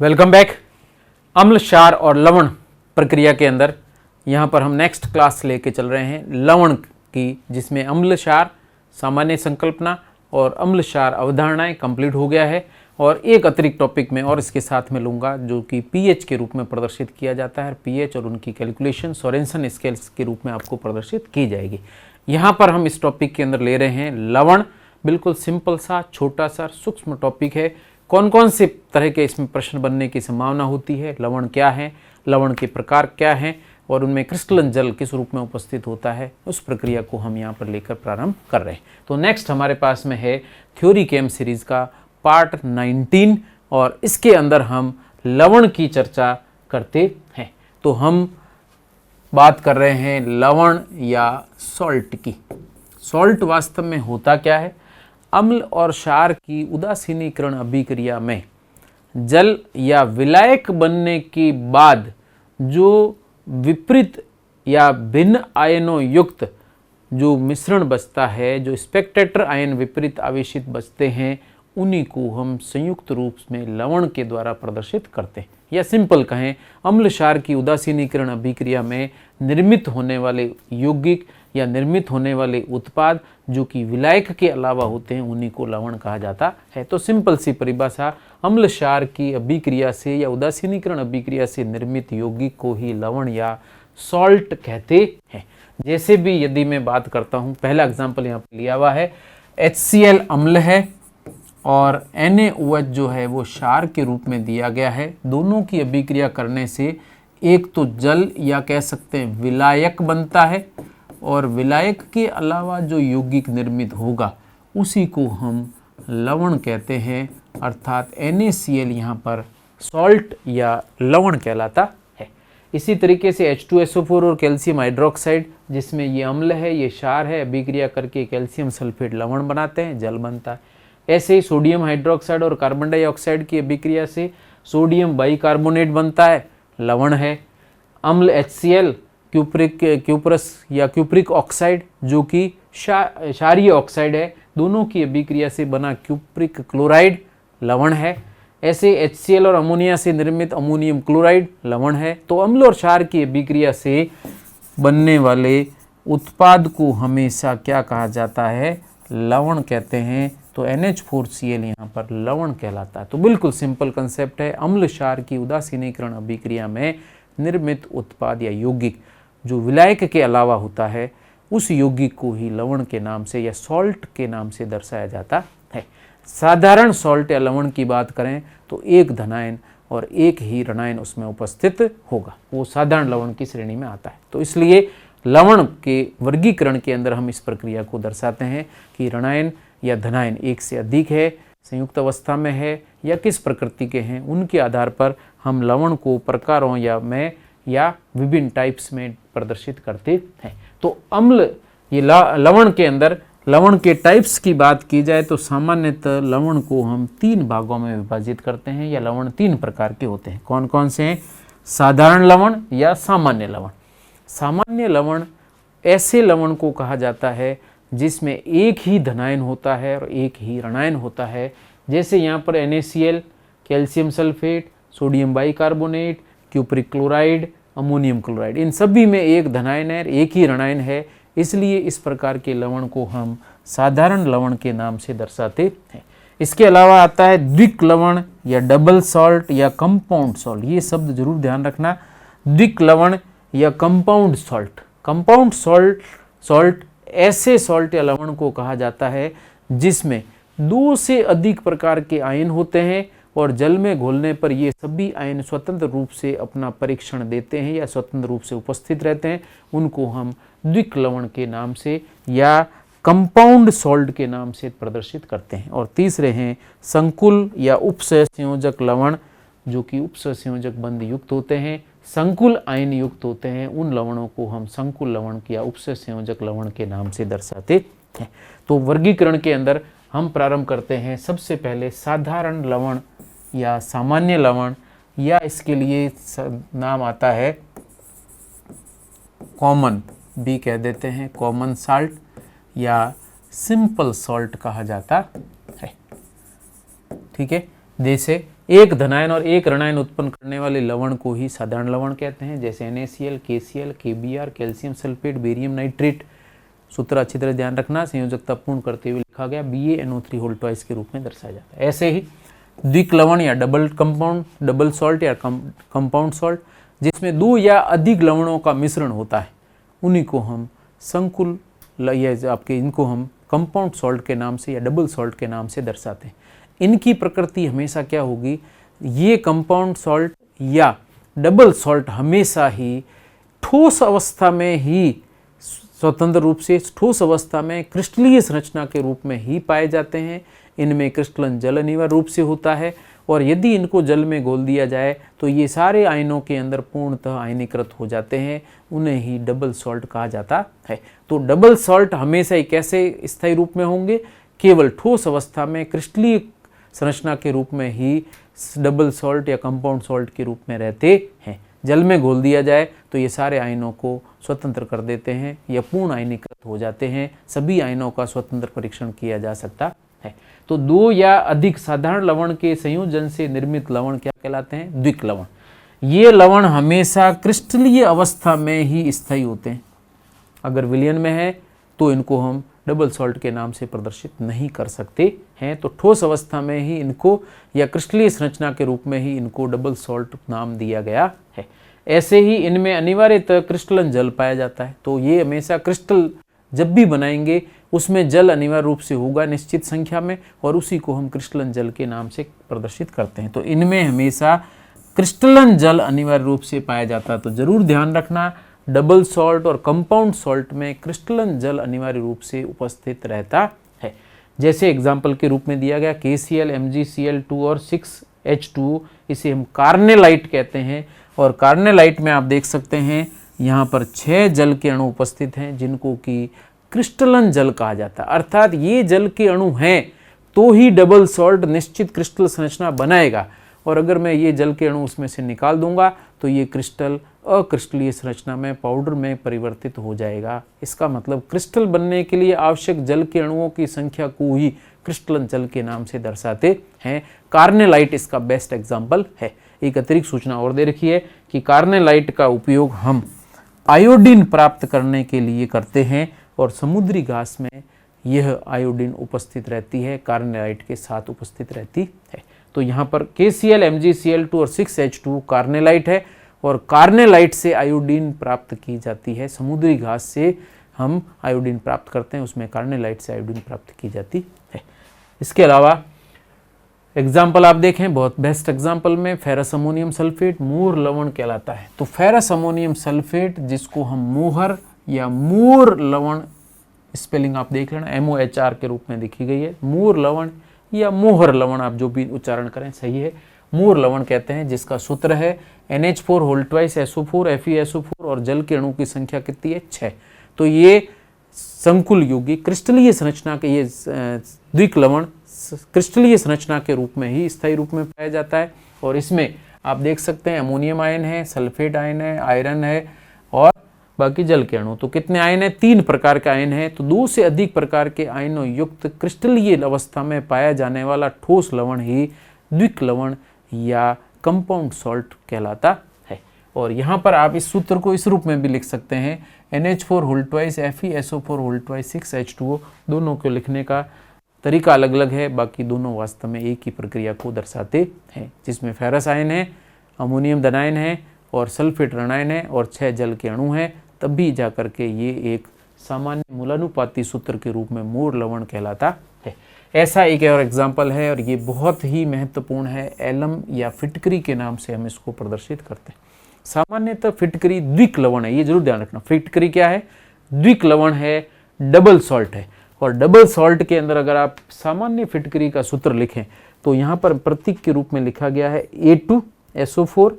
Welcome back. अम्ल, क्षार और लवण प्रक्रिया के अंदर यहाँ पर हम नेक्स्ट क्लास लेके चल रहे हैं लवण की, जिसमें अम्ल क्षार सामान्य संकल्पना और अम्ल क्षार अवधारणाएं कंप्लीट हो गया है। और एक अतिरिक्त टॉपिक में और इसके साथ में लूँगा जो कि पीएच के रूप में प्रदर्शित किया जाता है। पीएच और उनकी कैलकुलेशन सोरेनसन स्केल्स के रूप में आपको प्रदर्शित की जाएगी। यहाँ पर हम इस टॉपिक के अंदर ले रहे हैं लवण। बिल्कुल सिंपल सा छोटा सा सूक्ष्म टॉपिक है। कौन कौन से तरह के इसमें प्रश्न बनने की संभावना होती है, लवण क्या है, लवण के प्रकार क्या हैं और उनमें क्रिस्टलन जल किस रूप में उपस्थित होता है, उस प्रक्रिया को हम यहाँ पर लेकर प्रारंभ कर रहे हैं। तो नेक्स्ट हमारे पास में है थ्योरी केम सीरीज़ का पार्ट 19 और इसके अंदर हम लवण की चर्चा करते हैं। तो हम बात कर रहे हैं लवण या सॉल्ट की। सॉल्ट वास्तव में होता क्या है? अम्ल और क्षार की उदासीनीकरण अभिक्रिया में जल या विलायक बनने के बाद जो विपरीत या भिन्न आयनों युक्त जो मिश्रण बचता है, जो स्पेक्टेटर आयन विपरीत आवेशित बचते हैं, उन्हीं को हम संयुक्त रूप में लवण के द्वारा प्रदर्शित करते हैं। या सिंपल कहें, अम्ल क्षार की उदासीनीकरण अभिक्रिया में निर्मित होने वाले यौगिक या निर्मित होने वाले उत्पाद जो कि विलायक के अलावा होते हैं, उन्हीं को लवण कहा जाता है। तो सिंपल सी परिभाषा, अम्ल क्षार की अभिक्रिया से या उदासीनीकरण अभिक्रिया से निर्मित यौगिक को ही लवण या सॉल्ट कहते हैं। जैसे भी यदि मैं बात करता हूँ, पहला एग्जाम्पल यहाँ पर लिया हुआ है, HCl अम्ल है और NaOH जो है वो क्षार के रूप में दिया गया है। दोनों की अभिक्रिया करने से एक तो जल या कह सकते हैं विलायक बनता है और विलायक के अलावा जो यौगिक निर्मित होगा उसी को हम लवण कहते हैं, अर्थात NaCl यहाँ पर सॉल्ट या लवण कहलाता है। इसी तरीके से H2SO4 और कैल्शियम हाइड्रोक्साइड, जिसमें ये अम्ल है ये क्षार है, अभिक्रिया करके कैल्शियम सल्फेट लवण बनाते हैं, जल बनता है। ऐसे ही सोडियम हाइड्रोक्साइड और कार्बन डाइऑक्साइड की अभिक्रिया से सोडियम बाइकार्बोनेट बनता है, लवण है। अम्ल HCl क्यूप्रस या क्यूप्रिक ऑक्साइड जो कि क्षारीय ऑक्साइड है, दोनों की अभिक्रिया से बना क्यूप्रिक क्लोराइड लवण है। ऐसे HCl और अमोनिया से निर्मित अमोनियम क्लोराइड लवण है। तो अम्ल और क्षार की अभिक्रिया से बनने वाले उत्पाद को हमेशा क्या कहा जाता है? लवण कहते हैं। तो NH4Cl यहाँ पर लवण कहलाता है। तो बिल्कुल सिंपल कंसेप्ट है। अम्ल क्षार की उदासीनीकरण अभिक्रिया में निर्मित उत्पाद या यौगिक जो विलायक के अलावा होता है, उस यौगिक को ही लवण के नाम से या सॉल्ट के नाम से दर्शाया जाता है। साधारण सॉल्ट या लवण की बात करें तो एक धनायन और एक ही ऋणायन उसमें उपस्थित होगा, वो साधारण लवण की श्रेणी में आता है। तो इसलिए लवण के वर्गीकरण के अंदर हम इस प्रक्रिया को दर्शाते हैं कि ऋणायन या धनायन एक से अधिक है, संयुक्त अवस्था में है या किस प्रकृति के हैं, उनके आधार पर हम लवण को प्रकारों या विभिन्न टाइप्स में प्रदर्शित करते हैं। तो अम्ल ये लवण के अंदर लवण के टाइप्स की बात की जाए तो सामान्यतः लवण को हम 3 भागों में विभाजित करते हैं या लवण 3 प्रकार के होते हैं। कौन कौन से हैं? साधारण लवण या सामान्य लवण। सामान्य लवण ऐसे लवण को कहा जाता है जिसमें एक ही धनायन होता है और एक ही ऋणायन होता है। जैसे यहाँ पर NaCl, calcium sulphate, sodium bicarbonate, cupric chloride, ammonium chloride, इन सभी में एक धनायन है, एक ही ऋणायन है। इसलिए इस प्रकार के लवण को हम साधारण लवण के नाम से दर्शाते हैं। इसके अलावा आता है द्विक लवण या डबल सॉल्ट या कंपाउंड सॉल्ट। ये शब्द जरूर ध्यान रखना, द्विक लवण या कंपाउंड सॉल्ट। कंपाउंड सॉल्ट ऐसे सॉल्ट या लवण को कहा जाता है जिसमें 2 से अधिक प्रकार के आयन होते हैं और जल में घोलने पर ये सभी आयन स्वतंत्र रूप से अपना परीक्षण देते हैं या स्वतंत्र रूप से उपस्थित रहते हैं। उनको हम द्विक लवण के नाम से या कंपाउंड सॉल्ट के नाम से प्रदर्शित करते हैं। और तीसरे हैं संकुल या उपसहसंयोजक लवण, जो कि उपसहसंयोजक बंध युक्त होते हैं, संकुल आयन युक्त होते हैं। उन लवणों को हम संकुल लवण या उपसहसंयोजक लवण के नाम से दर्शाते हैं। तो वर्गीकरण के अंदर हम प्रारंभ करते हैं सबसे पहले साधारण लवण या सामान्य लवण, या इसके लिए नाम आता है कॉमन भी कह देते हैं, कॉमन साल्ट या सिंपल सॉल्ट कहा जाता है। ठीक है, जैसे एक धनायन और एक ऋणायन उत्पन्न करने वाले लवण को ही साधारण लवण कहते हैं, जैसे NaCl, KCl, KBr, calcium sulphate, barium nitrate. सूत्र अच्छी तरह ध्यान रखना, संयोजकता पूर्ण करते हुए लिखा गया BaNO3 के रूप में दर्शाया जाता है। ऐसे ही द्विक लवण या डबल कंपाउंड, डबल सॉल्ट या कंपाउंड सॉल्ट, जिसमें दो या अधिक लवणों का मिश्रण होता है, उन्हीं को हम संकुल या आपके इनको हम कंपाउंड सॉल्ट के नाम से या डबल सॉल्ट के नाम से दर्शाते हैं। इनकी प्रकृति हमेशा क्या होगी, ये कंपाउंड सॉल्ट या डबल सॉल्ट हमेशा ही ठोस अवस्था में ही, स्वतंत्र रूप से ठोस अवस्था में क्रिस्टलीय संरचना के रूप में ही पाए जाते हैं। इनमें क्रिस्टलन जल अनिवार्य रूप से होता है, और यदि इनको जल में घोल दिया जाए तो ये सारे आयनों के अंदर पूर्णतः आयनीकृत हो जाते हैं, उन्हें ही डबल सॉल्ट कहा जाता है। तो डबल सॉल्ट हमेशा ही कैसे स्थायी रूप में होंगे, केवल ठोस अवस्था में क्रिस्टलीय संरचना के रूप में ही डबल सॉल्ट या कंपाउंड सॉल्ट के रूप में रहते हैं। जल में घोल दिया जाए तो ये सारे आयनों को स्वतंत्र कर देते हैं या पूर्ण आयनीकृत हो जाते हैं। सभी आयनों का स्वतंत्र परीक्षण किया जा सकता है। तो दो या अधिक साधारण लवण के संयोजन से निर्मित लवण क्या कहलाते हैं, द्विक लवण। ये लवण हमेशा क्रिस्टलीय अवस्था में ही स्थायी होते हैं। अगर विलयन में है तो इनको हम डबल सॉल्ट के नाम से प्रदर्शित नहीं कर सकते हैं। तो ठोस अवस्था में ही इनको या क्रिस्टलीय संरचना के रूप में ही इनको डबल सॉल्ट नाम दिया गया है। ऐसे ही इनमें अनिवार्यतः क्रिस्टलन जल पाया जाता है। तो ये हमेशा क्रिस्टल जब भी बनाएंगे उसमें जल अनिवार्य रूप से होगा निश्चित संख्या में, और उसी को हम क्रिस्टलन जल के नाम से प्रदर्शित करते हैं। तो इनमें हमेशा क्रिस्टलन जल अनिवार्य रूप से पाया जाता है। तो जरूर ध्यान रखना, डबल सॉल्ट और कंपाउंड सॉल्ट में क्रिस्टलन जल अनिवार्य रूप से उपस्थित रहता है। जैसे एग्जाम्पल के रूप में दिया गया KCl, MgCl2 और 6H2, इसे हम कार्नेलाइट कहते हैं। और कार्नेलाइट में आप देख सकते हैं यहाँ पर 6 जल के अणु उपस्थित हैं, जिनको कि क्रिस्टलन जल कहा जाता है। अर्थात ये जल के अणु हैं तो ही डबल सॉल्ट निश्चित क्रिस्टल संरचना बनाएगा, और अगर मैं ये जल के अणु उसमें से निकाल दूंगा तो ये क्रिस्टल अक्रिस्टलीय संरचना में, पाउडर में परिवर्तित हो जाएगा। इसका मतलब क्रिस्टल बनने के लिए आवश्यक जल के अणुओं की संख्या को ही क्रिस्टलन जल के नाम से दर्शाते हैं। कार्नेलाइट इसका बेस्ट एग्जाम्पल है। एक अतिरिक्त सूचना और दे रखी है कि कार्नेलाइट का उपयोग हम आयोडीन प्राप्त करने के लिए करते हैं, और समुद्री घास में यह आयोडीन उपस्थित रहती है, कार्नेलाइट के साथ उपस्थित रहती है। तो यहाँ पर KCl, MgCl2 और 6H2 कार्नेलाइट है, और कार्नेलाइट से आयोडीन प्राप्त की जाती है। समुद्री घास से हम आयोडीन प्राप्त करते हैं, उसमें कार्नेलाइट से आयोडीन प्राप्त की जाती है। इसके अलावा एग्जाम्पल आप देखें, बहुत बेस्ट एग्जाम्पल में फेरस अमोनियम सल्फेट मूर लवण कहलाता है। तो फेरस अमोनियम सल्फेट, जिसको हम मोहर या मूर लवण, स्पेलिंग आप देख लेना, MOHR के रूप में लिखी गई है। मूर लवण या मोहर लवण, आप जो भी उच्चारण करें सही है, मूर लवण कहते हैं, जिसका सूत्र है NH4 FeSO4 और जल के अणु की संख्या कितनी है, 6। तो ये संकुल युगी क्रिस्टलीय संरचना के, ये द्विक लवण क्रिस्टलीय संरचना के रूप में ही स्थायी रूप में पाया जाता है। और इसमें आप देख सकते हैं अमोनियम आयन है, सल्फेट आयन है, आयरन है और बाकी जल के अणु। तो कितने आयन है, 3 प्रकार के आयन है। तो 2 से अधिक प्रकार के आयनों युक्त क्रिस्टलीय अवस्था में पाया जाने वाला ठोस लवण ही द्विक लवण या कंपाउंड सॉल्ट कहलाता है। और यहाँ पर आप इस सूत्र को इस रूप में भी लिख सकते हैं, NH4 FeSO4 6H2O। दोनों को लिखने का तरीका अलग अलग है, बाकी दोनों वास्तव में एक ही प्रक्रिया को दर्शाते हैं, जिसमें फेरस आयन है, अमोनियम धनायन है और सल्फेट ऋणायन है और 6 जल के अणु हैं। तब भी जाकर के ये एक सामान्य मूलानुपाती सूत्र के रूप में मूर लवण कहलाता है। ऐसा एक और एग्जाम्पल है, और ये बहुत ही महत्वपूर्ण है, एलम या फिटकरी के नाम से हम इसको प्रदर्शित करते हैं। सामान्यतः फिटकरी द्विक लवण है, ये जरूर ध्यान रखना। फिटकरी क्या है, द्विक लवण है, डबल सॉल्ट है। और डबल सॉल्ट के अंदर अगर आप सामान्य फिटकरी का सूत्र लिखें तो यहाँ पर प्रतीक के रूप में लिखा गया है A2SO4,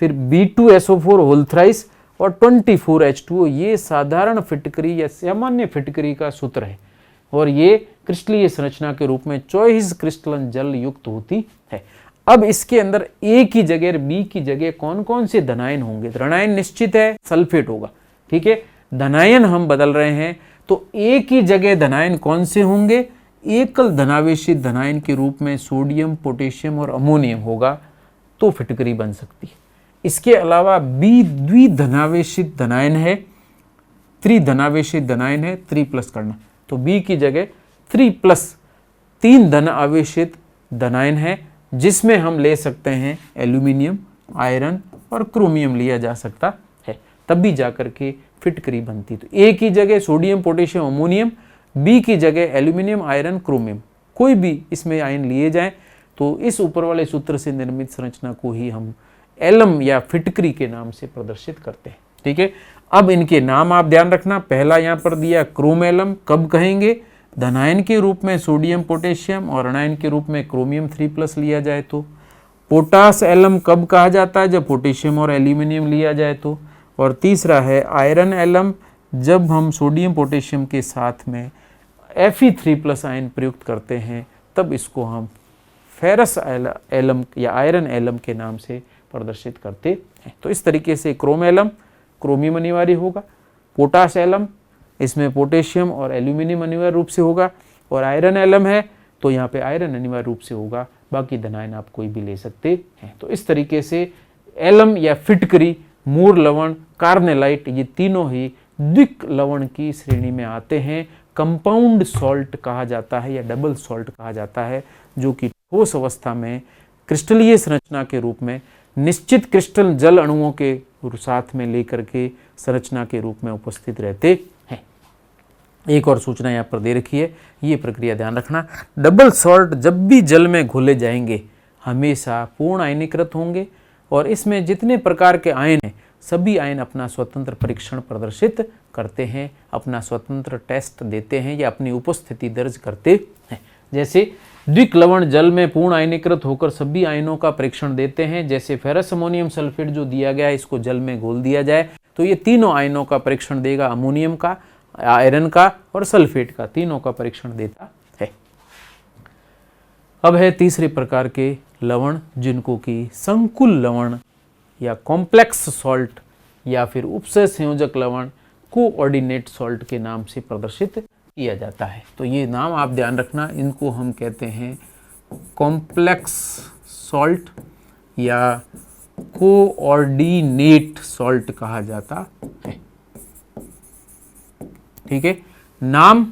फिर B2SO4 होल थ्राइस और 24H2O। ये साधारण फिटकरी या सामान्य फिटकरी का सूत्र है, और ये क्रिस्टलीय संरचना के रूप में 24 क्रिस्टलन जल युक्त होती है। अब इसके अंदर A की जगह B की जगह कौन कौन से धनायन होंगे। ऋणायन निश्चित है, सल्फेट होगा, ठीक है। धनायन हम बदल रहे हैं, तो A की जगह धनायन कौन से होंगे, एकल धनावेशित धनायन के रूप में सोडियम, पोटेशियम और अमोनियम होगा तो फिटकरी बन सकती है। इसके अलावा बी द्विधनावेशित धनायन है, त्रिधनावेशित धनायन है, 3+ करना, तो बी की जगह 3+ 3 धन आवेशित धनायन है, जिसमें हम ले सकते हैं एल्यूमिनियम, आयरन और क्रोमियम लिया जा सकता है, तब भी जाकर के फिटकरी बनती। तो ए की जगह सोडियम, पोटेशियम, अमोनियम, बी की जगह एल्यूमिनियम, आयरन, क्रोमियम, कोई भी इसमें आयन लिए जाएं तो इस ऊपर वाले सूत्र से निर्मित संरचना को ही हम एलम या फिटकरी के नाम से प्रदर्शित करते हैं। ठीक है, अब इनके नाम आप ध्यान रखना। पहला यहाँ पर दिया क्रोमेलम, कब कहेंगे? धनायन के रूप में सोडियम, पोटेशियम और ऋणायन के रूप में क्रोमियम 3+ लिया जाए तो। पोटास एलम कब कहा जाता है? जब पोटेशियम और एल्यूमिनियम लिया जाए तो। और तीसरा है आयरन एलम, जब हम सोडियम पोटेशियम के साथ में Fe3+ आयन प्रयुक्त करते हैं तब इसको हम फेरस एलम या आयरन एलम के नाम से प्रदर्शित करते हैं। तो इस तरीके से क्रोम एलम, क्रोमियम अनिवार्य होगा, पोटास एलम, इसमें पोटेशियम और एल्यूमिनियम अनिवार्य रूप से होगा, और आयरन एलम है तो यहाँ पे आयरन अनिवार्य रूप से होगा, बाकी धनायन आप कोई भी ले सकते हैं। तो इस तरीके से एलम या फिटकरी, मूर लवण, कार्नेलाइट, ये तीनों ही द्विक लवण की श्रेणी में आते हैं। कंपाउंड सॉल्ट कहा जाता है या डबल सॉल्ट कहा जाता है, जो कि ठोस अवस्था में क्रिस्टलीय संरचना के रूप में निश्चित क्रिस्टल जल अणुओं के साथ में लेकर के संरचना के रूप में उपस्थित रहते हैं। एक और सूचना यहाँ पर दे रखी है, ये प्रक्रिया ध्यान रखना। डबल सॉल्ट जब भी जल में घोले जाएंगे हमेशा पूर्ण आयनीकृत होंगे, और इसमें जितने प्रकार के आयन हैं सभी आयन अपना स्वतंत्र परीक्षण प्रदर्शित करते हैं, अपना स्वतंत्र टेस्ट देते हैं या अपनी उपस्थिति दर्ज करते हैं। जैसे द्विक लवण जल में पूर्ण आयनीकृत होकर सभी आयनों का परीक्षण देते हैं। जैसे फेरस अमोनियम सल्फेट जो दिया गया है, इसको जल में घोल दिया जाए तो ये तीनों आयनों का परीक्षण देगा, अमोनियम का, आयरन का और सल्फेट का, तीनों का परीक्षण देता है। अब है तीसरे प्रकार के लवण, जिनको कि संकुल लवण या कॉम्प्लेक्स सॉल्ट या फिर उपसय संयोजक लवण, कोऑर्डिनेट सॉल्ट के नाम से प्रदर्शित किया जाता है। तो ये नाम आप ध्यान रखना, इनको हम कहते हैं कॉम्प्लेक्स सॉल्ट या कोऑर्डिनेट सॉल्ट कहा जाता है। ठीक है, नाम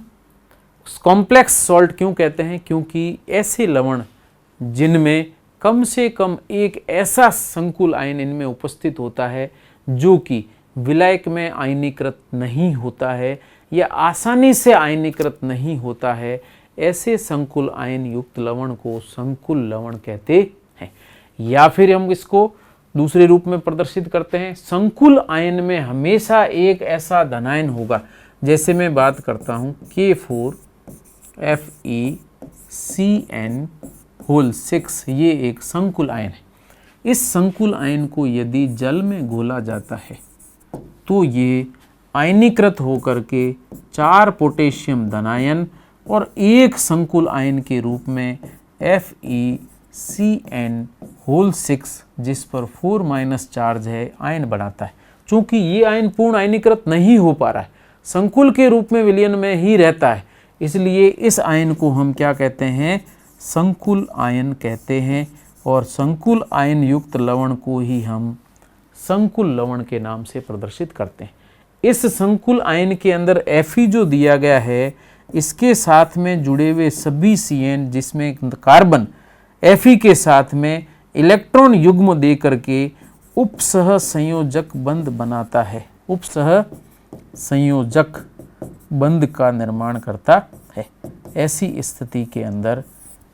कॉम्प्लेक्स सॉल्ट क्यों कहते हैं? क्योंकि ऐसे लवण जिनमें कम से कम एक ऐसा संकुल आयन इनमें उपस्थित होता है जो कि विलायक में आयनीकृत नहीं होता है या आसानी से आयनीकृत नहीं होता है, ऐसे संकुल आयन युक्त लवण को संकुल लवण कहते हैं। या फिर हम इसको दूसरे रूप में प्रदर्शित करते हैं, संकुल आयन में हमेशा एक ऐसा धनायन होगा। जैसे मैं बात करता हूँ K4FeCN6, ये एक संकुल आयन है। इस संकुल आयन को यदि जल में घोला जाता है तो ये आयनीकृत होकर के 4 पोटेशियम धनायन और एक संकुल आयन के रूप में FeCN6, जिस पर 4- चार्ज है, आयन बनाता है। चूंकि ये आयन पूर्ण आयनीकृत नहीं हो पा रहा है, संकुल के रूप में विलयन में ही रहता है, इसलिए इस आयन को हम क्या कहते हैं? संकुल आयन कहते हैं। और संकुल आयन युक्त लवण को ही हम संकुल लवण के नाम से प्रदर्शित करते हैं। इस संकुल आयन के अंदर Fe जो दिया गया है, इसके साथ में जुड़े हुए सभी CN, जिसमें कार्बन Fe के साथ में इलेक्ट्रॉन युग्म दे करके उपसह संयोजक बंध बनाता है, उपसह संयोजक बंध का निर्माण करता है। ऐसी स्थिति के अंदर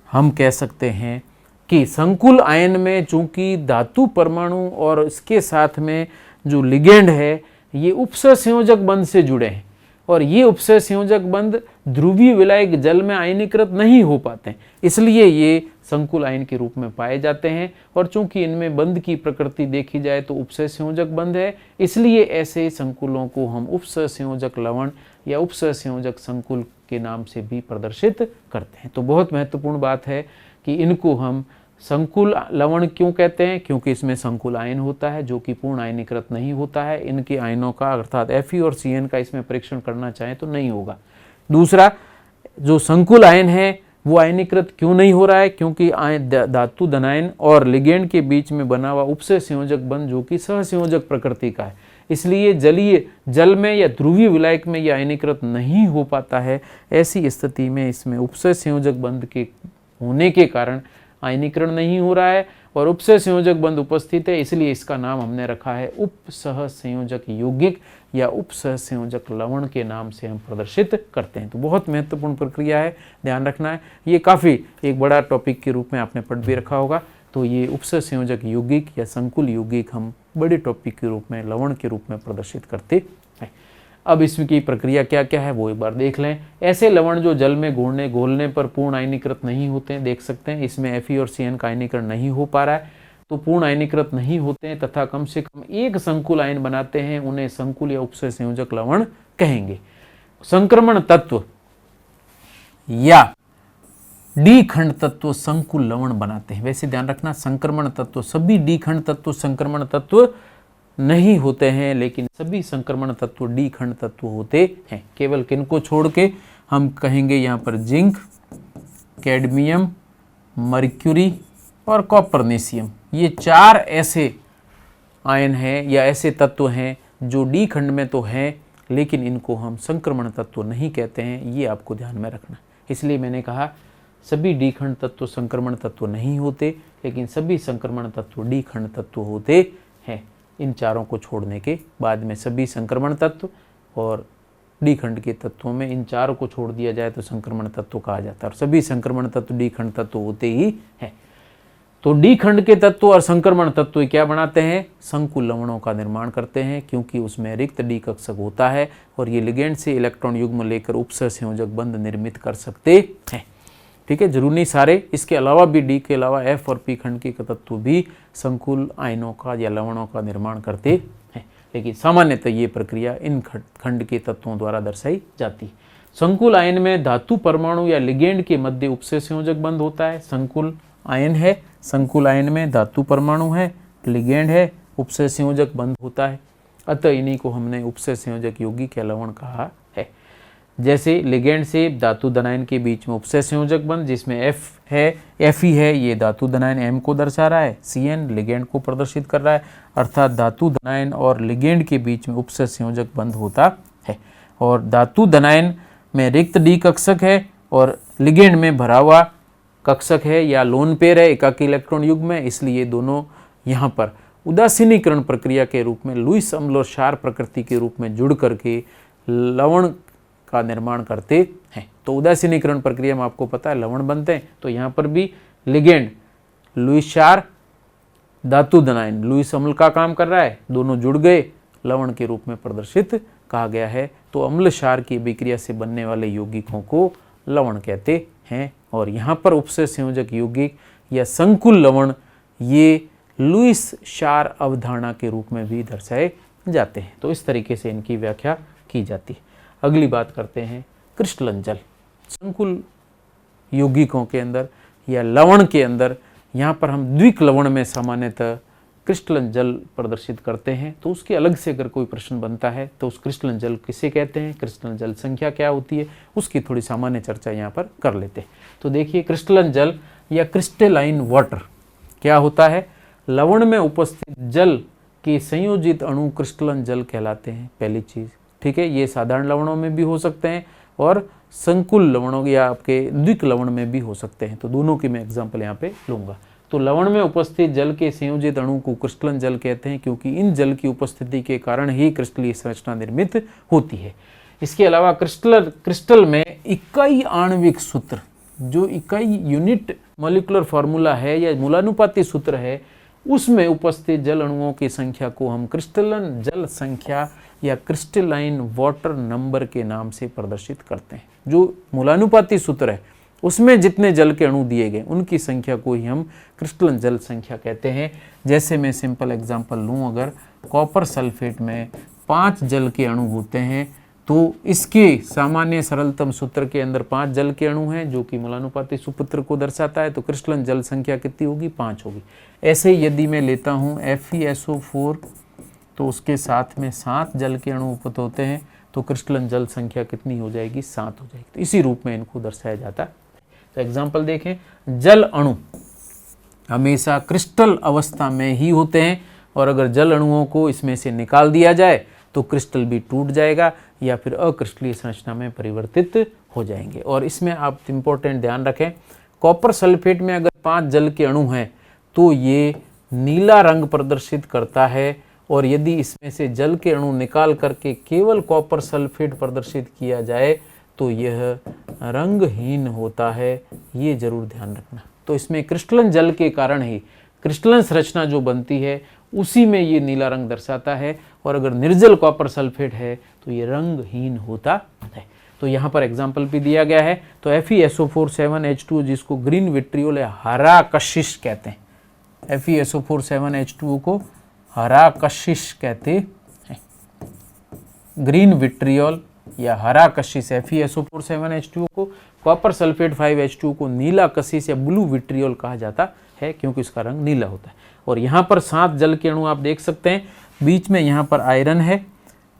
हम कह सकते हैं कि संकुल आयन में चूंकि धातु परमाणु और इसके साथ में जो लिगेंड है ये उपसह संयोजक बंध से जुड़े हैं, और ये उपसह संयोजक बंध ध्रुवीय विलायक जल में आयनीकृत नहीं हो पाते हैं, इसलिए ये संकुल आयन के रूप में पाए जाते हैं। और चूंकि इनमें बंध की प्रकृति देखी जाए तो उपसह संयोजक बंध है, इसलिए ऐसे संकुलों को हम उपसह संयोजक लवण या उपसह संयोजक संकुल के नाम से भी प्रदर्शित करते हैं। तो बहुत महत्वपूर्ण बात है कि इनको हम संकुल लवण क्यों कहते हैं? क्योंकि इसमें संकुल आयन होता है जो कि पूर्ण आयनीकृत नहीं होता है। इनके आयनों का अर्थात Fe और CN का इसमें परीक्षण करना चाहें तो नहीं होगा। दूसरा, जो संकुल आयन है वो आयनीकृत क्यों नहीं हो रहा है? क्योंकि धातु धनायन और लिगेंड के बीच में बना हुआ उपसय संयोजक बंध जो कि सहसंयोजक प्रकृति का है, इसलिए जल में या ध्रुवीय विलायक में यह आयनीकृत नहीं हो पाता है। ऐसी स्थिति में इसमें उपसय संयोजक बंध के होने के कारण आयनीकरण नहीं हो रहा है और उपसय संयोजक बंध उपस्थित है, इसलिए इसका नाम हमने रखा है उपसह संयोजक यौगिक या उपसह संयोजक लवण के नाम से हम प्रदर्शित करते हैं। तो बहुत महत्वपूर्ण प्रक्रिया है, ध्यान रखना है। ये काफ़ी एक बड़ा टॉपिक के रूप में आपने पढ़ भी रखा होगा। तो ये उपसह संयोजक यौगिक या संकुल यौगिक हम बड़े टॉपिक के रूप में लवण के रूप में प्रदर्शित करते हैं। अब इसकी प्रक्रिया क्या क्या है वो एक बार देख लें। ऐसे लवण जो जल में घोलने पर पूर्ण आयनीकृत नहीं होते हैं, देख सकते हैं इसमें Fe और Cn का आयनीकरण नहीं हो पा रहा है, तो पूर्ण आयनीकृत नहीं होते हैं तथा कम से कम एक संकुल आयन बनाते हैं, उन्हें संकुल या उपसय संयोजक लवण कहेंगे। संक्रमण तत्व या डी खंड तत्व संकुल लवण बनाते हैं। वैसे ध्यान रखना, संक्रमण तत्व सभी डी खंड तत्व संक्रमण तत्व नहीं होते हैं, लेकिन सभी संक्रमण तत्व डी खंड तत्व होते हैं। केवल किनको छोड़ के हम कहेंगे यहाँ पर जिंक, कैडमियम, मर्क्यूरी और कॉपरनेशियम, ये 4 ऐसे आयन हैं या ऐसे तत्व हैं जो डी खंड में तो हैं लेकिन इनको हम संक्रमण तत्व नहीं कहते हैं। ये आपको ध्यान में रखना। इसलिए मैंने कहा सभी डी खंड तत्व संक्रमण तत्व नहीं होते, लेकिन सभी संक्रमण तत्व डी खंड तत्व होते हैं। इन चारों को छोड़ने के बाद में सभी संक्रमण तत्व और डी खंड के तत्वों में इन चारों को छोड़ दिया जाए तो संक्रमण तत्व कहा जाता है, और सभी संक्रमण तत्व डी खंड तत्व होते ही हैं। तो डी खंड के तत्व और संक्रमण तत्व क्या बनाते हैं? संकुल लवणों का निर्माण करते हैं, क्योंकि उसमें रिक्त डी कक्षक होता है और ये लिगेंड से इलेक्ट्रॉन युग्म लेकर उपसह संयोजक बंध निर्मित कर सकते हैं। ठीक है, जरूरी सारे, इसके अलावा भी डी के अलावा एफ और पी खंड के तत्व भी संकुल आयनों का या लवणों का निर्माण करते हैं, लेकिन सामान्यतः ये प्रक्रिया इन खंड के तत्वों द्वारा दर्शाई जाती है। संकुल आयन में धातु परमाणु या लिगेंड के मध्य उपसय संयोजक बंध होता है। संकुल आयन है, संकुल आयन में धातु परमाणु है, लिगेंड है, उपसय संयोजक बंध होता है, अतः इन्हीं को हमने उपसय संयोजक यौगिक या लवण कहा है। जैसे लिगेंड से धातु धनायन के बीच में उपसय संयोजक बंध जिसमें Fe है, ये धातु धनायन M को दर्शा रहा है, Cn लिगेंड को प्रदर्शित कर रहा है, अर्थात धातु धनायन और लिगेंड के बीच में उपसय संयोजक बंध होता है। और धातु धनायन में रिक्त डी कक्षक है और लिगेंड में भरा हुआ कक्षक है या लोन पेयर है, एकाकी इलेक्ट्रॉन युग्म में, इसलिए दोनों यहाँ पर उदासीनीकरण प्रक्रिया के रूप में लुईस अम्ल और क्षार प्रकृति के रूप में जुड़ करके लवण का निर्माण करते हैं। तो उदासीनीकरण प्रक्रिया में आपको पता है लवण बनते हैं, तो यहाँ पर भी लिगेंड लुईस क्षार, धातु धनायन लुईस अम्ल का काम कर रहा है, दोनों जुड़ गए, लवण के रूप में प्रदर्शित कहा गया है। तो अम्ल क्षार की अभिक्रिया से बनने वाले यौगिकों को लवण कहते हैं। और यहाँ पर उपसय संयोजक यौगिक या संकुल लवण ये लुईस क्षार अवधारणा के रूप में भी दर्शाए जाते हैं। तो इस तरीके से इनकी व्याख्या की जाती है। अगली बात करते हैं क्रिस्टलन जल। संकुल यौगिकों के अंदर या लवण के अंदर यहाँ पर हम द्विक लवण में सामान्यतः क्रिस्टलन जल प्रदर्शित करते हैं। तो उसके अलग से अगर कोई प्रश्न बनता है तो उस क्रिस्टलन जल किसे कहते हैं, क्रिस्टलन जल संख्या क्या होती है, उसकी थोड़ी सामान्य चर्चा यहाँ पर कर लेते हैं। तो देखिए क्रिस्टलन जल या क्रिस्टलाइन वाटर क्या होता है? लवण में उपस्थित जल के संयोजित अणु क्रिस्टलन जल कहलाते हैं, पहली चीज़। ठीक है, ये साधारण लवणों में भी हो सकते हैं और संकुल लवणों या आपके द्विक लवण में भी हो सकते हैं। तो दोनों की मैं एग्जाम्पल यहाँ पे लूँगा। तो लवण में उपस्थित जल के संयोजित अणु को क्रिस्टलन जल कहते हैं, क्योंकि इन जल की उपस्थिति के कारण ही क्रिस्टलीय संरचना निर्मित होती है। इसके अलावा क्रिस्टल में इकाई आणविक सूत्र, जो इकाई यूनिट मॉलिक्यूलर फार्मूला है या मूलानुपाती सूत्र है, उसमें उपस्थित जल अणुओं की संख्या को हम क्रिस्टलन जल संख्या या क्रिस्टलाइन वाटर नंबर के नाम से प्रदर्शित करते हैं। जो मूलानुपाती सूत्र है उसमें जितने जल के अणु दिए गए उनकी संख्या को ही हम क्रिस्टलन जल संख्या कहते हैं। जैसे मैं सिंपल एग्जांपल लूँ, अगर कॉपर सल्फेट में 5 जल के अणु होते हैं तो इसके सामान्य सरलतम सूत्र के अंदर 5 जल के अणु हैं जो कि मूलानुपाती सूत्र को दर्शाता है, तो क्रिस्टलन जल संख्या कितनी होगी? 5 होगी। ऐसे यदि मैं लेता हूँ FeSO4 तो उसके साथ में 7 जल के अणु उपस्थित होते हैं, तो क्रिस्टलन जल संख्या कितनी हो जाएगी, 7 हो जाएगी। तो इसी रूप में इनको दर्शाया जाता है। तो एग्जाम्पल देखें, जल अणु हमेशा क्रिस्टल अवस्था में ही होते हैं और अगर जल अणुओं को इसमें से निकाल दिया जाए तो क्रिस्टल भी टूट जाएगा या फिर अक्रिस्टलीय संरचना में परिवर्तित हो जाएंगे। और इसमें आप इम्पोर्टेंट ध्यान रखें, कॉपर सल्फेट में अगर 5 जल के अणु हैं तो ये नीला रंग प्रदर्शित करता है, और यदि इसमें से जल के अणु निकाल करके केवल कॉपर सल्फेट प्रदर्शित किया जाए तो यह रंगहीन होता है, ये जरूर ध्यान रखना। तो इसमें क्रिस्टलन जल के कारण ही क्रिस्टलन संरचना जो बनती है उसी में ये नीला रंग दर्शाता है, और अगर निर्जल कॉपर सल्फेट है तो ये रंगहीन होता है। तो यहाँ पर एग्जाम्पल भी दिया गया है। तो FeSO4 जिसको ग्रीन विट्रियोल या हरा कशिश कहते हैं, FeSO4 को हरा कशिश कहते हैं, ग्रीन विट्रियोल या हरा कशिश FeSO4 को, कॉपर सल्फेट 5H2 को नीला कशिश या ब्लू विट्रियोल कहा जाता है क्योंकि इसका रंग नीला होता है। और यहाँ पर 7 जल के अणु आप देख सकते हैं, बीच में यहाँ पर आयरन है,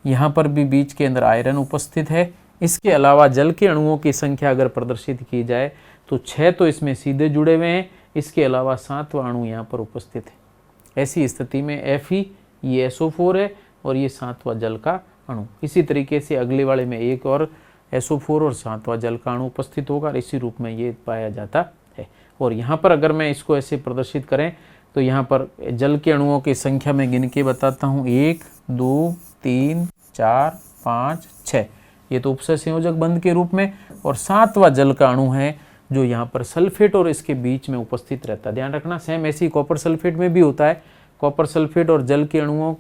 यहाँ पर भी बीच के अंदर आयरन उपस्थित है। इसके अलावा जल के अणुओं की संख्या अगर प्रदर्शित की जाए तो 6 तो इसमें सीधे जुड़े हुए हैं, इसके अलावा 7वां अणु यहाँ पर उपस्थित है। ऐसी स्थिति में Fe ये SO4 है और ये 7वां जल का अणु। इसी तरीके से अगले वाले में एक और SO4 और 7वां जल का अणु उपस्थित होगा, और इसी रूप में ये पाया जाता है। और यहाँ पर अगर मैं इसको ऐसे प्रदर्शित करें तो यहाँ पर जल के अणुओं की संख्या में गिन के बताता हूँ, 1 2 3 4 5 6, ये तो उपसर्ग संयोजक बंध के रूप में, और 7वां जल का अणु है जो यहाँ पर सल्फेट और इसके बीच में उपस्थित रहता है। ध्यान रखना, सेम ऐसी कॉपर सल्फेट में भी होता है। कॉपर सल्फेट और जल के अणुओं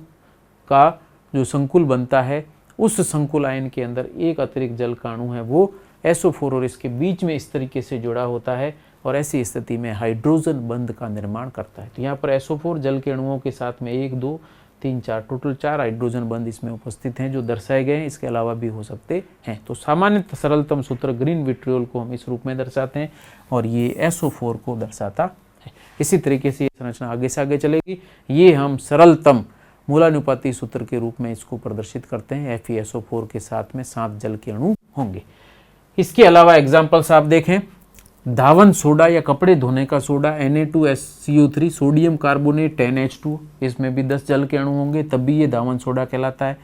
का जो संकुल बनता है, उस संकुल आयन के अंदर एक अतिरिक्त जल का अणु है, वो SO4 और इसके बीच में इस तरीके से जुड़ा होता है, और ऐसी स्थिति में हाइड्रोजन बंध का निर्माण करता है। तो यहाँ पर SO4 जल के अणुओं के साथ में 1 2 3 4 टोटल 4 हाइड्रोजन बंध इसमें उपस्थित हैं जो दर्शाए गए हैं। इसके अलावा भी हो सकते हैं। तो सामान्य सरलतम सूत्र ग्रीन विट्रियोल को हम इस रूप में दर्शाते हैं और ये SO4 को दर्शाता है। इसी तरीके से ये संरचना आगे से आगे चलेगी। ये हम सरलतम मूलानुपाती सूत्र के रूप में इसको प्रदर्शित करते हैं। FeSO4 के साथ में 7 जल के अणु होंगे। इसके अलावा एग्जाम्पल्स आप देखें, धावन सोडा या कपड़े धोने का soda Na2SCO3 sodium carbonate 10H2, इसमें भी 10 जल के अणु होंगे, तब भी ये धावन सोडा कहलाता है।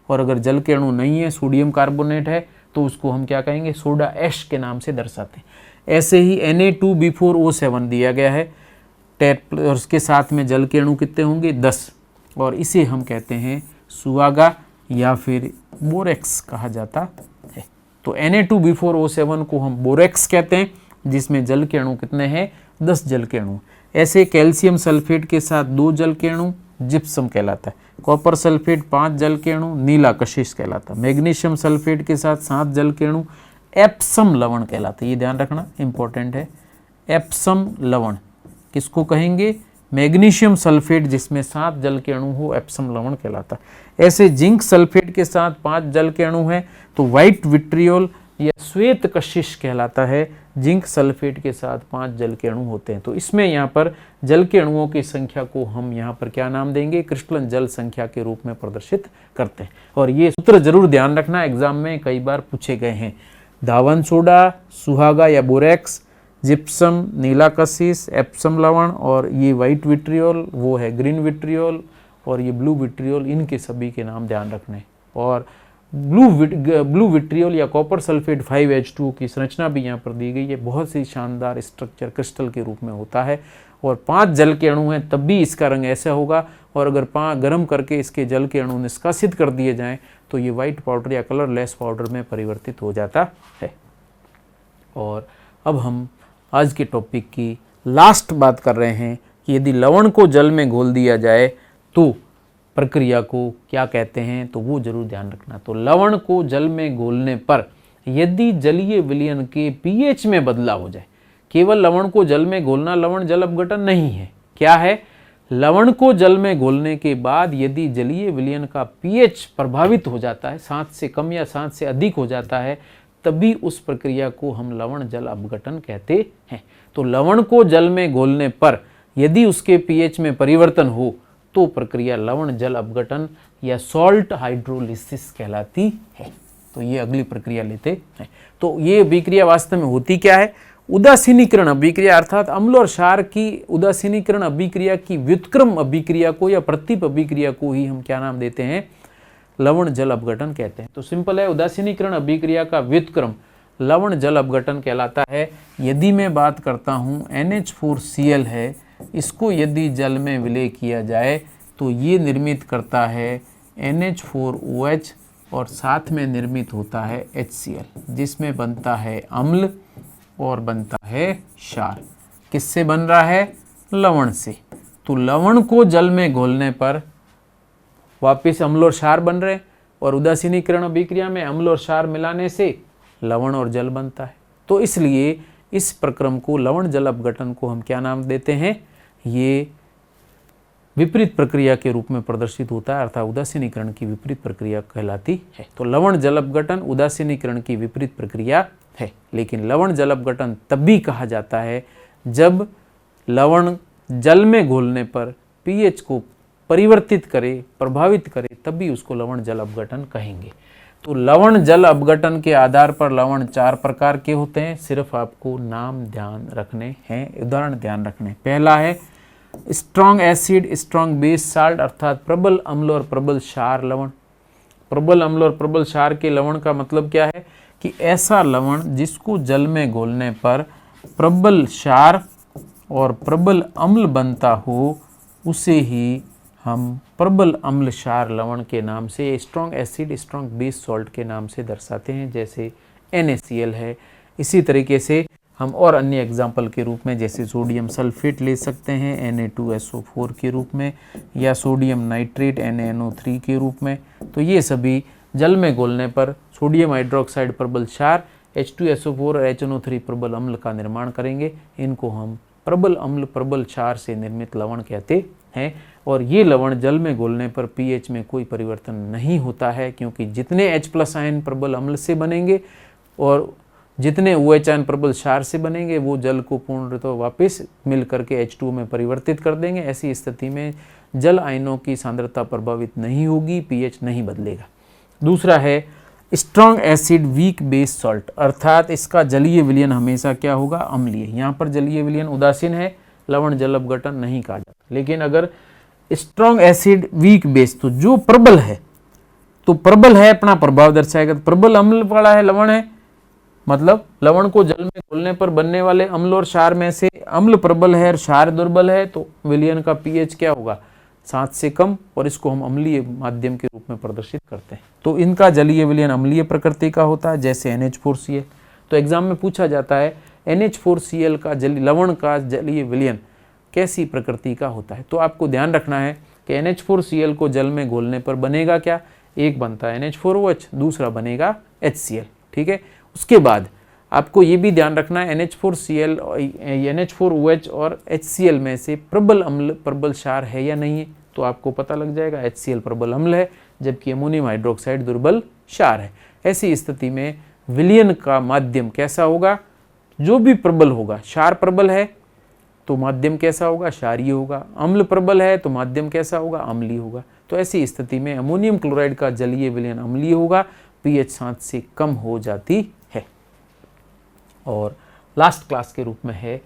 और अगर जल के अणु नहीं है, सोडियम कार्बोनेट है, तो उसको हम क्या कहेंगे, सोडा ऐश के नाम से दर्शाते हैं। ऐसे ही Na2B4O7 दिया गया है, और उसके साथ में जल के अणु कितने होंगे, 10, और इसे हम कहते हैं सुआगा या फिर बोरेक्स कहा जाता है। तो Na2B4O7 को हम बोरेक्स कहते हैं, जिसमें जल के अणु कितने हैं, 10 जल के अणु। ऐसे कैल्शियम सल्फेट के साथ 2 जल के अणु जिप्सम कहलाता है। कॉपर सल्फेट 5 जल के अणु नीला कशिश कहलाता है। मैग्नीशियम सल्फेट के साथ 7 जल के अणु एप्सम लवण कहलाता है। ये ध्यान रखना, इंपॉर्टेंट है। एप्सम लवण किसको कहेंगे, मैग्नीशियम सल्फेट जिसमें 7 जल के अणु हो, एप्सम लवण कहलाता है। ऐसे जिंक सल्फेट के साथ 5 जल के अणु हैं तो व्हाइट विट्रियोल या श्वेत कशिश कहलाता है। जिंक सल्फेट के साथ 5 जल के अणु होते हैं। तो इसमें यहाँ पर जल के अणुओं की संख्या को हम यहाँ पर क्या नाम देंगे, क्रिस्टलन जल संख्या के रूप में प्रदर्शित करते हैं। और ये सूत्र जरूर ध्यान रखना, एग्जाम में कई बार पूछे गए हैं। धावन सोडा, सुहागा या बोरेक्स, जिप्सम नीला कशिश, एप्सम लवण, और ये व्हाइट विट्रियोल वो है ग्रीन विट्रियोल, और ये ब्लू विट्रियोल, इनके सभी के नाम ध्यान रखने। और ब्लू विट्रियोल या कॉपर सल्फेट 5H2 की संरचना भी यहाँ पर दी गई है। बहुत ही शानदार स्ट्रक्चर क्रिस्टल के रूप में होता है, और 5 जल के अणु हैं तब भी इसका रंग ऐसा होगा, और अगर गर्म करके इसके जल के अणु निष्कासित कर दिए जाएं तो ये व्हाइट पाउडर या कलरलेस पाउडर में परिवर्तित हो जाता है। और अब हम आज के टॉपिक की लास्ट बात कर रहे हैं कि यदि लवण को जल में घोल दिया जाए तो प्रक्रिया को क्या कहते हैं, तो वो जरूर ध्यान रखना। तो लवण को जल में घोलने पर यदि जलीय विलयन के pH में बदलाव हो जाए, केवल लवण को जल में घोलना लवण जल अपघटन नहीं है, क्या है, लवण को जल में घोलने के बाद यदि जलीय विलयन का pH प्रभावित हो जाता है, 7 से कम या 7 से अधिक हो जाता है, तभी उस प्रक्रिया को हम लवण जल अपघटन कहते हैं। तो लवण को जल में घोलने पर यदि उसके pH में परिवर्तन हो तो प्रक्रिया लवण जल अपघटन या सॉल्ट हाइड्रोलिसिस कहलाती है। तो ये अगली प्रक्रिया लेते हैं। तो ये अभिक्रिया वास्तव में होती क्या है? उदासीनीकरण अभिक्रिया अर्थात अम्ल और क्षार की उदासीनीकरण अभिक्रिया की व्युत्क्रम अभिक्रिया को या प्रतीप अभिक्रिया को ही हम क्या नाम देते हैं? लवण जल अपघटन कहते हैं। तो सिंपल है, उदासीनीकरण अभिक्रिया का व्युत्क्रम लवण जल अपघटन कहलाता है। यदि मैं बात करता हूँ NH4Cl है, इसको यदि जल में विलय किया जाए तो ये निर्मित करता है NH4OH और साथ में निर्मित होता है HCl, जिसमें बनता है अम्ल और बनता है क्षार। किससे बन रहा है? लवण से। तो लवण को जल में घोलने पर वापस अम्ल और क्षार बन रहे और उदासीनीकरण अभिक्रिया में अम्ल और क्षार मिलाने से लवण और जल बनता है। तो इसलिए इस प्रक्रम को लवण जल अपघटन को हम क्या नाम देते हैं? ये विपरीत प्रक्रिया के रूप में प्रदर्शित होता है, अर्थात उदासीनीकरण की विपरीत प्रक्रिया कहलाती है। तो लवण जल अपघटन उदासीनीकरण की विपरीत प्रक्रिया है। लेकिन लवण जल अपघटन तब भी कहा जाता है जब लवण जल में घोलने पर pH को परिवर्तित करे, प्रभावित करे, तब भी उसको लवण जल अपघटन कहेंगे। तो लवण जल अपघटन के आधार पर लवण 4 प्रकार के होते हैं। सिर्फ आपको नाम ध्यान रखने हैं, उदाहरण ध्यान रखने। पहला है strong acid strong base salt, अर्थात प्रबल अम्ल और प्रबल क्षार लवण। प्रबल अम्ल और प्रबल क्षार के लवण का मतलब क्या है? कि ऐसा लवण जिसको जल में घोलने पर प्रबल क्षार और प्रबल अम्ल बनता हो, उसे ही हम प्रबल अम्ल क्षार लवण के नाम से, strong acid strong base salt के नाम से दर्शाते हैं, जैसे NaCl है। इसी तरीके से हम और अन्य एग्जाम्पल के रूप में जैसे सोडियम सल्फेट ले सकते हैं Na2SO4 के रूप में, या सोडियम नाइट्रेट NaNO3 के रूप में। तो ये सभी जल में घोलने पर सोडियम हाइड्रोक्साइड प्रबल क्षार, H2SO4 और HNO3 प्रबल अम्ल का निर्माण करेंगे। इनको हम प्रबल अम्ल प्रबल क्षार से निर्मित लवण कहते हैं। और ये लवण जल में घोलने पर pH में कोई परिवर्तन नहीं होता है, क्योंकि जितने H+ आयन प्रबल अम्ल से बनेंगे और जितने OH आयन प्रबल क्षार से बनेंगे, वो जल को पूर्णतः वापस मिल करके H2 में परिवर्तित कर देंगे। ऐसी स्थिति में जल आयनों की सांद्रता प्रभावित नहीं होगी, pH नहीं बदलेगा। दूसरा है strong acid weak base salt, अर्थात इसका जलीय विलयन हमेशा क्या होगा? अम्लीय। यहाँ पर जलीय विलयन उदासीन है, लवण जल अपघटन नहीं कहा जाता। लेकिन अगर स्ट्रॉन्ग एसिड वीक बेस, तो जो प्रबल है, तो प्रबल है अपना प्रभाव दर्शाएगा। तो प्रबल अम्ल वाला है लवण है, मतलब लवण को जल में घोलने पर बनने वाले अम्ल और क्षार में से अम्ल प्रबल है और क्षार दुर्बल है, तो विलयन का pH क्या होगा? 7 से कम, और इसको हम अम्लीय माध्यम के रूप में प्रदर्शित करते हैं। तो इनका जलीय विलयन अम्लीय प्रकृति का होता है, जैसे NH4Cl। तो एग्जाम में पूछा जाता है NH4Cl का लवण का जलीय विलयन कैसी प्रकृति का होता है? तो आपको ध्यान रखना है कि NH4Cl को जल में घोलने पर बनेगा क्या? एक बनता है NH4OH, दूसरा बनेगा HCl। ठीक है। उसके बाद आपको ये भी ध्यान रखना है NH4Cl NH4OH और HCl में से प्रबल अम्ल प्रबल क्षार है या नहीं है। तो आपको पता लग जाएगा HCl प्रबल अम्ल है, जबकि अमोनियम हाइड्रोक्साइड दुर्बल क्षार है। ऐसी स्थिति में विलयन का माध्यम कैसा होगा? जो भी प्रबल होगा, क्षार प्रबल है तो माध्यम कैसा होगा? क्षारीय होगा। अम्ल प्रबल है तो माध्यम कैसा होगा? अम्लीय होगा। तो ऐसी स्थिति में अमोनियम क्लोराइड का जलीय विलयन अम्लीय होगा, pH 7 से कम हो जाती है। और लास्ट क्लास के रूप में है,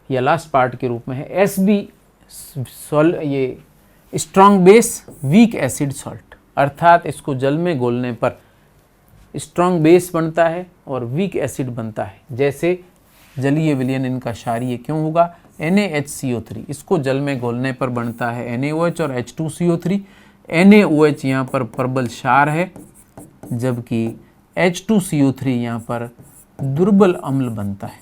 या लास्ट पार्ट के रूप में है SB ये strong base weak acid salt, अर्थात इसको जल में घोलने पर स्ट्रॉन्ग बेस बनता है और वीक एसिड बनता है। जैसे जलीय विलयन इनका क्षारीय क्यों होगा? NaHCO3, इसको जल में घोलने पर बनता है NaOH और H2CO3। NaOH यहाँ पर प्रबल क्षार है, जबकि H2CO3 यहाँ पर दुर्बल अम्ल बनता है।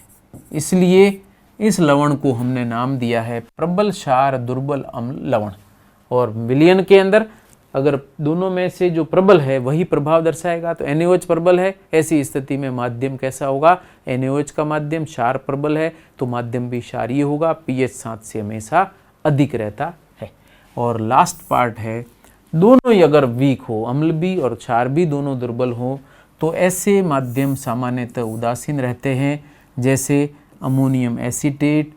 इसलिए इस लवण को हमने नाम दिया है प्रबल क्षार दुर्बल अम्ल लवण। और विलयन के अंदर अगर दोनों में से जो प्रबल है वही प्रभाव दर्शाएगा, तो NaOH प्रबल है, ऐसी स्थिति में माध्यम कैसा होगा? NaOH का माध्यम क्षार प्रबल है तो माध्यम भी क्षारीय होगा, pH 7 से हमेशा अधिक रहता है। और लास्ट पार्ट है, दोनों ही अगर वीक हो, अम्ल भी और क्षार भी दोनों दुर्बल हो, तो ऐसे माध्यम सामान्यतः उदासीन रहते हैं, जैसे ammonium acetate,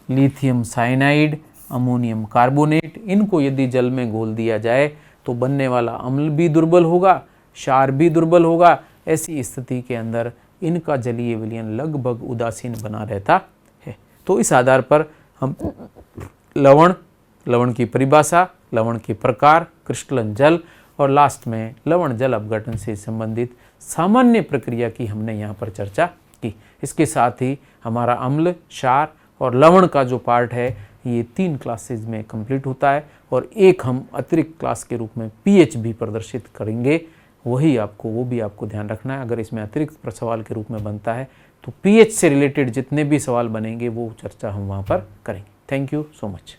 lithium cyanide, ammonium carbonate. इनको यदि जल में घोल दिया जाए तो बनने वाला अम्ल भी दुर्बल होगा, क्षार भी दुर्बल होगा। ऐसी स्थिति के अंदर इनका जलीय विलयन लगभग उदासीन बना रहता है। तो इस आधार पर हम लवण की परिभाषा, लवण के प्रकार, क्रिस्टलन जल और लास्ट में लवण जल अपघटन से संबंधित सामान्य प्रक्रिया की हमने यहाँ पर चर्चा की। इसके साथ ही हमारा अम्ल, क्षार और लवण का जो पार्ट है ये 3 क्लासेज में कंप्लीट होता है और एक हम अतिरिक्त क्लास के रूप में पीएच भी प्रदर्शित करेंगे। वो भी आपको ध्यान रखना है। अगर इसमें अतिरिक्त सवाल के रूप में बनता है तो पीएच से रिलेटेड जितने भी सवाल बनेंगे वो चर्चा हम वहाँ पर करेंगे। Thank you so much.